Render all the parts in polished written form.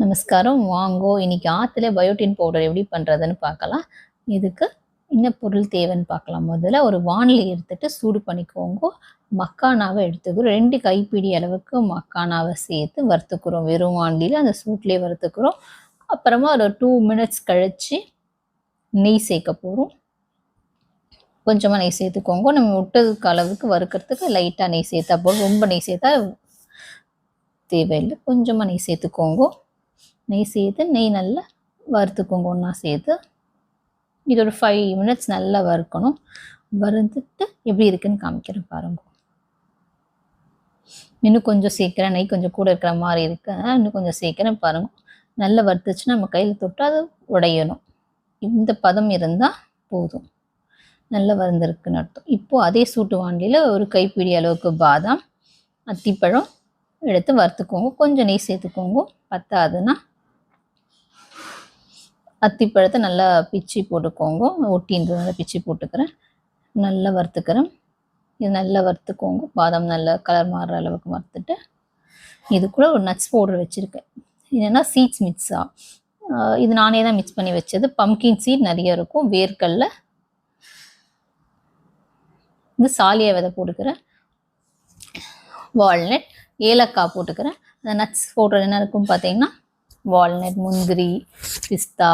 நமஸ்காரம். வாங்கோ இன்னைக்கு ஆத்துல பயோட்டின் பவுடர் எப்படி பண்ணுறதுன்னு பார்க்கலாம். இதுக்கு என்ன பொருள் தேவைன்னு பார்க்கலாம். முதல்ல ஒரு வாணலி எடுத்துட்டு சூடு பண்ணிக்கோங்க. மக்கானாவை எடுத்துக்கிறோம். 2 கைப்பிடி அளவுக்கு மக்கானாவை சேர்த்து வறுத்துக்கிறோம். வெறும் வாணலியில் அந்த சூட்லேயே வறுத்துக்கிறோம். அப்புறமா ஒரு 2 மினிட்ஸ் கழித்து நெய் சேர்க்க போகிறோம். கொஞ்சமாக நெய் சேர்த்துக்கோங்க. நம்ம விட்டதுக்கு அளவுக்கு வறுக்கிறதுக்கு லைட்டாக நெய் சேர்த்தா போதும். ரொம்ப நெய் சேர்த்தா தேவையில்லை. கொஞ்சமாக நெய் சேர்த்துக்கோங்க. நெய் சேர்த்து நெய் நல்லா வறுத்துக்கோங்க. ஒன்றா சேர்த்து இது ஒரு 5 மினிட்ஸ் நல்லா வறுக்கணும். வறுத்துட்டு எப்படி இருக்குன்னு காமிக்கிறேன் பாருங்க. இன்னும் கொஞ்சம் சேர்க்குறேன். நெய் கொஞ்சம் கூட இருக்கிற மாதிரி இருக்கு. இன்னும் கொஞ்சம் சேர்க்குறேன் பாருங்க. நல்லா வறுத்துச்சுன்னா நம்ம கையில் தொட்டு அது உடையணும். இந்த பதம் இருந்தால் போதும். நல்லா வறுந்துருக்குன்னு அர்த்தம். இப்போது அதே சூட்டு வாண்டியில் ஒரு கைப்பிடி அளவுக்கு பாதாம், அத்திப்பழம் எடுத்து வறுத்துக்கோங்க. கொஞ்சம் நெய் சேர்த்துக்கோங்க. பத்தாதுன்னா அத்திப்பழத்தை நல்லா பிச்சு போட்டுக்கோங்க. ஒட்டின்றதுனால பிச்சு போட்டுக்கிறேன். நல்லா வறுத்துக்கிறேன். இது நல்லா வறுத்துக்கோங்க. பாதாம் நல்லா கலர் மாறுற அளவுக்கு வறுத்துட்டு இது கூட ஒரு நட்ஸ் பவுடர் வச்சுருக்கேன். என்னென்னா சீட்ஸ் மிக்ஸா. இது நானே தான் மிக்ஸ் பண்ணி வச்சது. பம்கின் சீட் நிறைய இருக்கும். வேர்க்கடலை, இந்த சாலியா விதை போட்டுக்கிறேன். வால்நட், ஏலக்காய் போட்டுக்கிறேன். அந்த நட்ஸ் பவுடர் என்ன இருக்குன்னு பார்த்தீங்கன்னா வால்நட், முந்திரி, பிஸ்தா,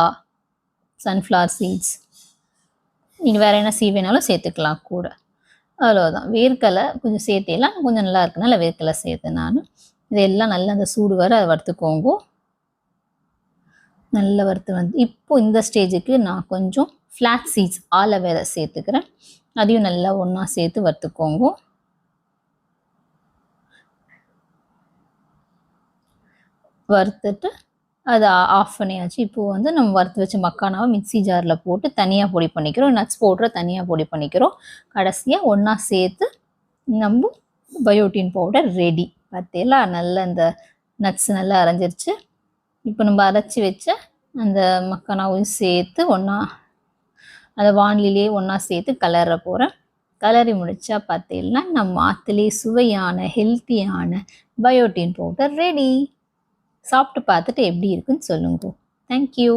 சன்ஃப்ளவர் சீட்ஸ். நீங்கள் வேறு என்ன சீட் வேணாலும் சேர்த்துக்கலாம் கூட. அவ்வளோதான். வேர்க்கடலை கொஞ்சம் சேர்த்தேலாம் கொஞ்சம் நல்லா இருக்குனால வேர்க்கடலை சேர்த்தேன் நான். இதெல்லாம் நல்லா அந்த சூடு வர அதை வறுத்துக்கோங்க. நல்லா வறுத்து வந்து இப்போது இந்த ஸ்டேஜுக்கு நான் கொஞ்சம் ஃப்ளாக் சீட்ஸ் ஆல விதை சேர்த்துக்கிறேன். அதையும் நல்லா ஒன்றா சேர்த்து வறுத்துக்கோங்க. வறுத்துட்டு அதை ஆஃப் பண்ணியாச்சு. இப்போது வந்து நம்ம வறுத்து வச்ச மக்கானாவை மிக்ஸி ஜாரில் போட்டு தனியாக பொடி பண்ணிக்கிறோம். நட்ஸ் பவுடரை தனியாக பொடி பண்ணிக்கிறோம். கடைசியாக ஒன்றா சேர்த்து நம்ம பயோட்டின் பவுடர் ரெடி. பார்த்தீங்களா, நல்லா இந்த நட்ஸ் நல்லா அரைஞ்சிருச்சு. இப்போ நம்ம அரைச்சி வச்ச அந்த மக்கானாவையும் சேர்த்து ஒன்றா அந்த வானிலையே ஒன்றா சேர்த்து கலர போகிறேன். கலரி முடித்தா பார்த்தீங்கன்னா நம்ம ஆற்றுலே சுவையான ஹெல்த்தியான பயோட்டின் பவுடர் ரெடி. சாப்பிட்டு பார்த்துட்டு எப்படி இருக்குன்னு சொல்லுங்க. தேங்க்யூ.